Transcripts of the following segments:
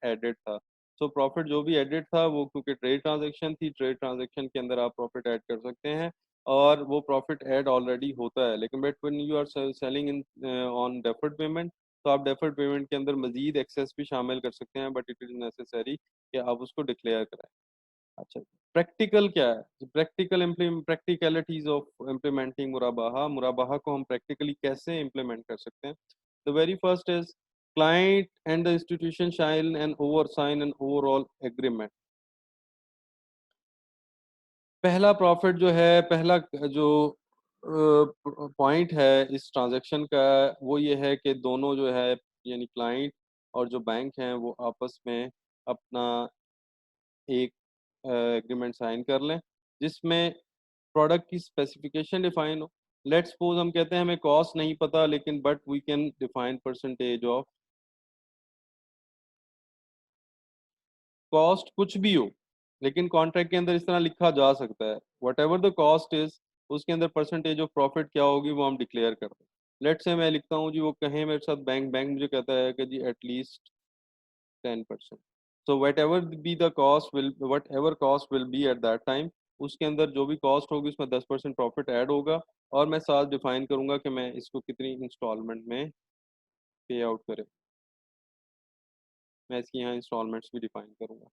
Added था। So profit जो भी एडेड था वो क्योंकि ट्रेड ट्रांजेक्शन थी, ट्रेड ट्रांजेक्शन के अंदर आप प्रॉफिट ऐड कर सकते हैं और वो प्रॉफिट ऐड ऑलरेडी होता है। लेकिन but when you are selling in on deferred payment, तो आप डेफर्ड पेमेंट के अंदर मजीद एक्सेस भी शामिल कर सकते हैं, बट इट इज़ नेसेसरी कि आप उसको डिक्लेयर करें। अच्छा, प्रैक्टिकल क्या है? प्रैक्टिकलिटीज ऑफ इम्प्लीमेंटिंग मुराबाहा, मुराबाहा को हम प्रैक्टिकली कैसे इम्प्लीमेंट कर सकते हैं? The very first is client and the institution sign an overall agreement. पहला प्रॉफिट जो है, पहला जो पॉइंट है इस ट्रांजैक्शन का, वो ये है कि दोनों जो है यानी क्लाइंट और जो बैंक हैं वो आपस में अपना एक एग्रीमेंट साइन कर लें जिसमें प्रोडक्ट की स्पेसिफिकेशन डिफाइन हो। लेट्स सपोज हम कहते हैं हमें कॉस्ट नहीं पता, लेकिन but we can define percentage of cost, कुछ भी हो लेकिन कॉन्ट्रैक्ट के अंदर इस तरह लिखा जा सकता है what ever the cost is, उसके अंदर परसेंटेज ऑफ प्रॉफिट क्या होगी वो हम डिक्लेयर कर दें। लेट्स से मैं लिखता हूँ जी, वो कहें मेरे साथ बैंक बैंक मुझे कहता है कि जी at least 10%। So whatever cost will be at that time, उसके अंदर जो भी कॉस्ट होगी उसमें 10% प्रॉफिट ऐड होगा और मैं साथ डिफाइन करूंगा कि मैं इसको कितनी इंस्टॉलमेंट में पे आउट करें। मैं इसकी यहाँ इंस्टॉलमेंट्स भी डिफाइन करूंगा।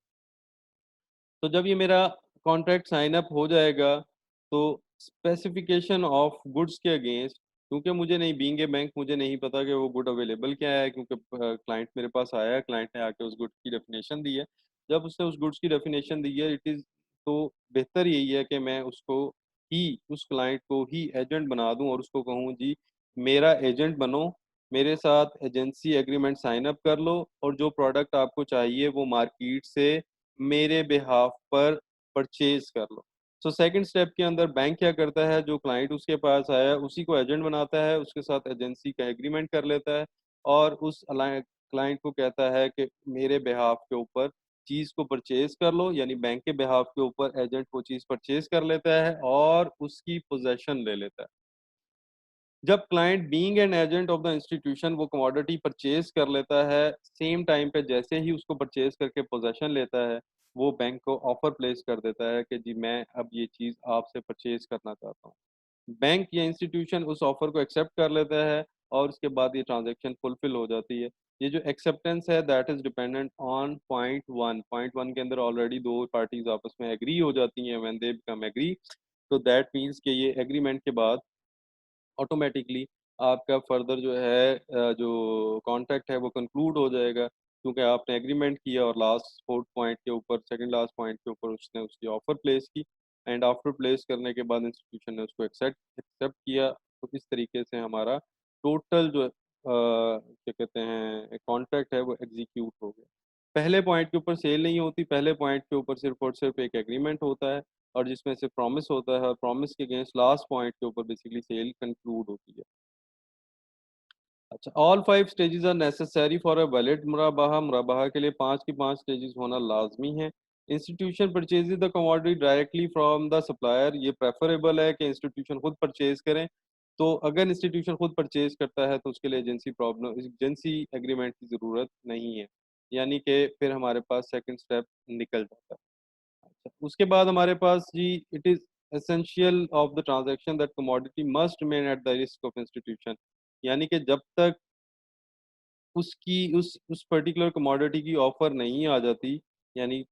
तो जब ये मेरा कॉन्ट्रैक्ट साइन अप हो जाएगा तो स्पेसिफिकेशन ऑफ गुड्स के अगेंस्ट, क्योंकि मुझे नहीं, बीइंग ए बैंक मुझे नहीं पता कि वो गुड अवेलेबल क्या है, क्योंकि क्लाइंट मेरे पास आया है, क्लाइंट ने आके उस गुड की डेफिनेशन दी है। जब उसने उस गुड्स की डेफिनेशन दी है, इट इज़ तो बेहतर यही है कि मैं उसको ही, उस क्लाइंट को ही एजेंट बना दूं और उसको कहूँ जी मेरा एजेंट बनो, मेरे साथ एजेंसी एग्रीमेंट साइन अप कर लो और जो प्रोडक्ट आपको चाहिए वो मार्केट से मेरे बिहाफ पर परचेज कर लो। सो सेकंड स्टेप के अंदर बैंक क्या करता है, जो क्लाइंट उसके पास आया है उसी को एजेंट बनाता है, उसके साथ एजेंसी का एग्रीमेंट कर लेता है और उस क्लाइंट को कहता है कि मेरे बिहाफ के ऊपर चीज़ को परचेज कर लो, यानी बैंक के बिहाफ के ऊपर एजेंट वो चीज़ परचेज कर लेता है और उसकी पोजेशन ले लेता है। जब client being an agent of the institution वो कमोडिटी परचेज कर लेता है, सेम टाइम पे जैसे ही उसको परचेज करके पोजेशन लेता है, वो बैंक को ऑफर प्लेस कर देता है कि जी मैं अब ये चीज़ आपसे परचेज करना चाहता हूँ। बैंक या इंस्टीट्यूशन उस ऑफर को एक्सेप्ट कर लेता है और उसके बाद ये ट्रांजैक्शन फुलफिल हो जाती है। ये जो एक्सेप्टेंस है that is dependent on point one के अंदर ऑलरेडी दो पार्टीज आपस में एग्री हो जाती हैं, व्हेन दे बिकम एग्री, तो दैट मीन्स कि ये एग्रीमेंट के बाद ऑटोमेटिकली आपका फर्दर जो है जो कॉन्ट्रैक्ट है वो कंक्लूड हो जाएगा, क्योंकि आपने एग्रीमेंट किया और लास्ट फोर्थ पॉइंट के ऊपर, सेकंड लास्ट पॉइंट के ऊपर उसने उसकी ऑफर प्लेस की एंड आफ्टर प्लेस करने के बाद इंस्टीट्यूशन ने उसको एक्सेप्ट एक्सेप्ट किया। तो इस तरीके से हमारा टोटल जो क्या कहते हैं कॉन्ट्रैक्ट है वो एग्जीक्यूट हो गया। पहले पॉइंट के ऊपर सेल नहीं होती, पहले पॉइंट के ऊपर सिर्फ और सिर्फ एक एग्रीमेंट होता है और जिसमें से प्रॉमिस होता है और प्रॉमिस के अगेंस्ट लास्ट पॉइंट के ऊपर बेसिकली सेल कंक्लूड होती है। अच्छा, all five stages are necessary for a valid मुराबाहा, मुराबाहा के लिए पांच की पांच स्टेजेस होना लाजमी है। Institution purchases the commodity directly from the supplier, ये प्रेफरेबल है कि इंस्टीट्यूशन खुद परचेज करें। तो अगर इंस्टीट्यूशन खुद परचेज करता है तो उसके लिए एजेंसी एग्रीमेंट की ज़रूरत नहीं है, यानी कि फिर हमारे पास सेकंड स्टेप निकल जाता है। अच्छा, उसके बाद हमारे पास जी it is essential of the transaction that commodity must remain at the risk of institution, यानी कि जब तक उसकी उस पर्टिकुलर कमोडिटी की ऑफर नहीं आ जाती, यानी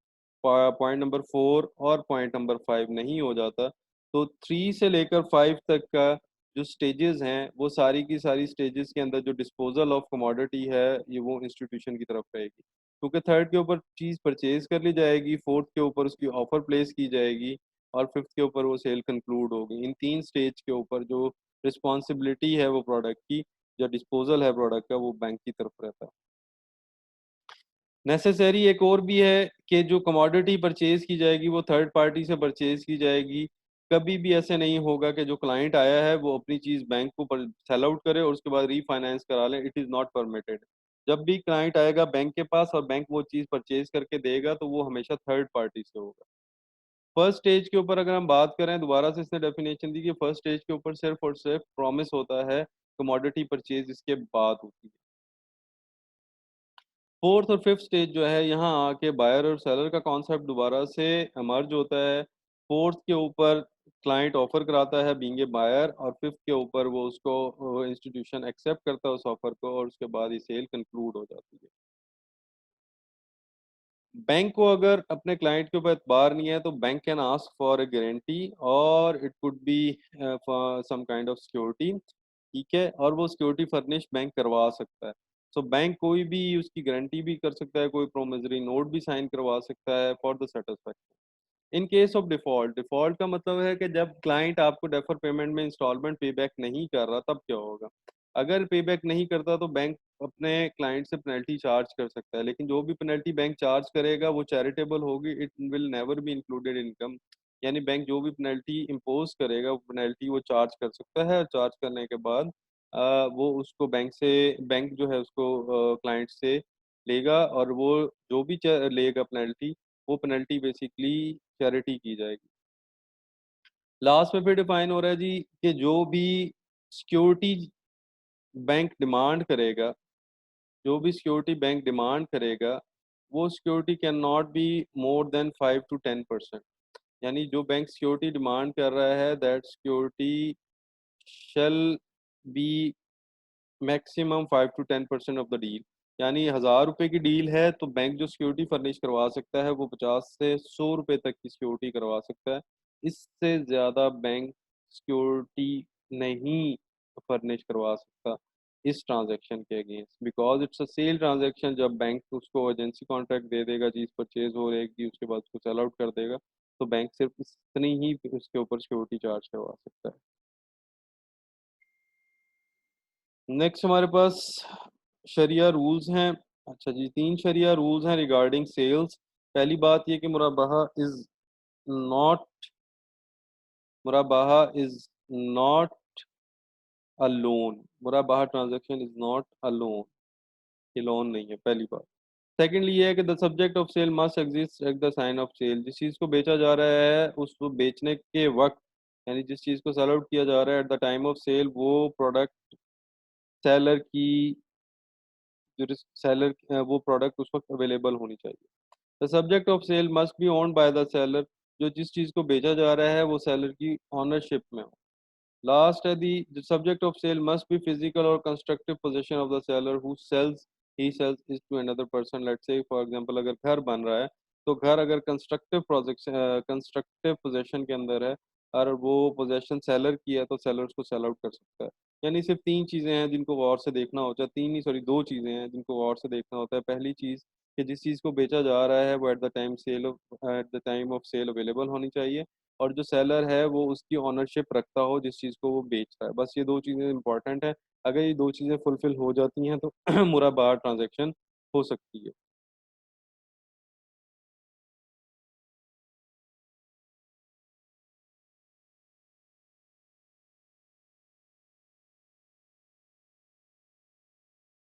पॉइंट नंबर 4 और पॉइंट नंबर 5 नहीं हो जाता, तो 3 से लेकर 5 तक का जो स्टेजेस हैं वो सारी की सारी स्टेजेस के अंदर जो डिस्पोजल ऑफ कमोडिटी है ये वो इंस्टीट्यूशन की तरफ रहेगी, क्योंकि थर्ड के ऊपर चीज़ परचेज कर ली जाएगी, फोर्थ के ऊपर उसकी ऑफर प्लेस की जाएगी और फिफ्थ के ऊपर वो सेल कंक्लूड होगी। इन तीन स्टेज के ऊपर जो रिस्पॉन्सिबिलिटी है वो प्रोडक्ट की, जो डिस्पोजल है प्रोडक्ट का, वो बैंक की तरफ रहता है। नेसेसरी एक और भी है कि जो कमोडिटी परचेज की जाएगी वो थर्ड पार्टी से परचेज की जाएगी। कभी भी ऐसे नहीं होगा कि जो क्लाइंट आया है वो अपनी चीज़ बैंक को सेल आउट करे और उसके बाद रीफाइनेंस करा ले, इट इज़ नॉट परमिटेड। जब भी क्लाइंट आएगा बैंक के पास और बैंक वो चीज़ परचेज करके देगा तो वो हमेशा थर्ड पार्टी से होगा। फर्स्ट स्टेज के ऊपर अगर हम बात करें, दोबारा से इसने डेफिनेशन दी कि फर्स्ट स्टेज के ऊपर सिर्फ और सिर्फ प्रॉमिस होता है, कमोडिटी परचेज इसके बाद होती है। फोर्थ और फिफ्थ स्टेज जो है यहाँ आके बायर और सेलर का कॉन्सेप्ट दोबारा से मर्ज होता है। फोर्थ के ऊपर क्लाइंट ऑफर कराता है बीइंग ए बायर, और फिफ्थ के ऊपर वो उसको इंस्टीट्यूशन एक्सेप्ट करता है उस ऑफर को, और उसके बाद ये सेल कंक्लूड हो जाती है। बैंक को अगर अपने क्लाइंट के ऊपर एतबार नहीं है तो bank can ask for a guarantee, और it could be for some kind of security, ठीक है, और वो सिक्योरिटी फर्निश बैंक करवा सकता है। सो बैंक कोई भी उसकी गारंटी भी कर सकता है, कोई प्रोमिसरी नोट भी साइन करवा सकता है for the satisfaction. In case of default, default का मतलब है कि जब क्लाइंट आपको डेफर पेमेंट में इंस्टॉलमेंट पे बैक नहीं कर रहा तब क्या होगा। अगर पे बैक नहीं करता तो बैंक अपने क्लाइंट से पेनल्टी चार्ज कर सकता है, लेकिन जो भी पेनल्टी बैंक चार्ज करेगा वो चैरिटेबल होगी, it will never be included income. यानी बैंक जो भी पेनल्टी इम्पोज करेगा वो पेनल्टी वो चार्ज कर सकता है, और चार्ज करने के बाद वो उसको बैंक जो है उसको क्लाइंट से लेगा, और वो जो भी लेगा पेनल्टी, वो पेनल्टी बेसिकली चैरिटी की जाएगी। लास्ट में फिर डिफाइन हो रहा है जी कि जो भी सिक्योरिटी बैंक डिमांड करेगा, जो भी सिक्योरिटी बैंक डिमांड करेगा, वो security can not be more than 5 to 10%। यानी जो बैंक सिक्योरिटी डिमांड कर रहा है, that security shall be maximum 5 to 10% of the deal. यानी 1,000 रुपए की डील है तो बैंक जो सिक्योरिटी फर्निश करवा सकता है वो 50 से 100 रुपए तक की सिक्योरिटी करवा सकता है। इससे ज़्यादा बैंक सिक्योरिटी नहीं फर्निश करवा सकता इस ट्रांजैक्शन के against, because it's a sale transaction. जब बैंक उसको एजेंसी कॉन्ट्रैक्ट दे देगा, चीज़ परचेज हो रहेगी, उसके बाद उसको सेल आउट कर देगा, तो बैंक सिर्फ इतनी ही उसके ऊपर सिक्योरिटी चार्ज करवा सकता है। नेक्स्ट हमारे पास शरिया रूल्स हैं। अच्छा जी, 3 शरिया रूल्स हैं रिगार्डिंग सेल्स। पहली बात ये कि नॉट मुराबाहा इज नॉट अ लोन। मुराबाहा transaction is not a loan, ये लोन नहीं है, पहली बात। सेकेंडली ये है कि the subject of sale must exist at the sign of sale. जिस चीज़ को बेचा जा रहा है उसको बेचने के वक्त, यानी जिस चीज़ को सेल आउट किया जा रहा है at the time of sale, वो प्रोडक्ट सेलर की जो सेलर वो प्रोडक्ट उस वक्त अवेलेबल होनी चाहिए। The subject of sale must be owned by the seller. जो जिस चीज़ को बेचा जा रहा है वो सेलर की ऑनरशिप में हो। लास्ट है the subject of sale must be physical और constructive position of the seller who sells he sells is to another person. Let's say for example अगर घर बन रहा है तो घर अगर कंस्ट्रक्टिव प्रोजेक्ट कंस्ट्रक्टिव पोजीशन के अंदर है और वो पोजीशन सेलर की है तो सेलर उसको सेल आउट कर सकता है। यानी सिर्फ 3 चीज़ें हैं जिनको गौर से देखना होता है, तीन नहीं सॉरी 2 चीज़ें हैं जिनको गौर से देखना होता है। पहली चीज़ कि जिस चीज़ को बेचा जा रहा है वो at the time of sale available होनी चाहिए, और जो सेलर है वो उसकी ओनरशिप रखता हो जिस चीज़ को वो बेच रहा है। बस ये 2 चीज़ें इंपॉर्टेंट है। अगर ये 2 चीज़ें फुलफिल हो जाती हैं तो मुराबार ट्रांजैक्शन हो सकती है।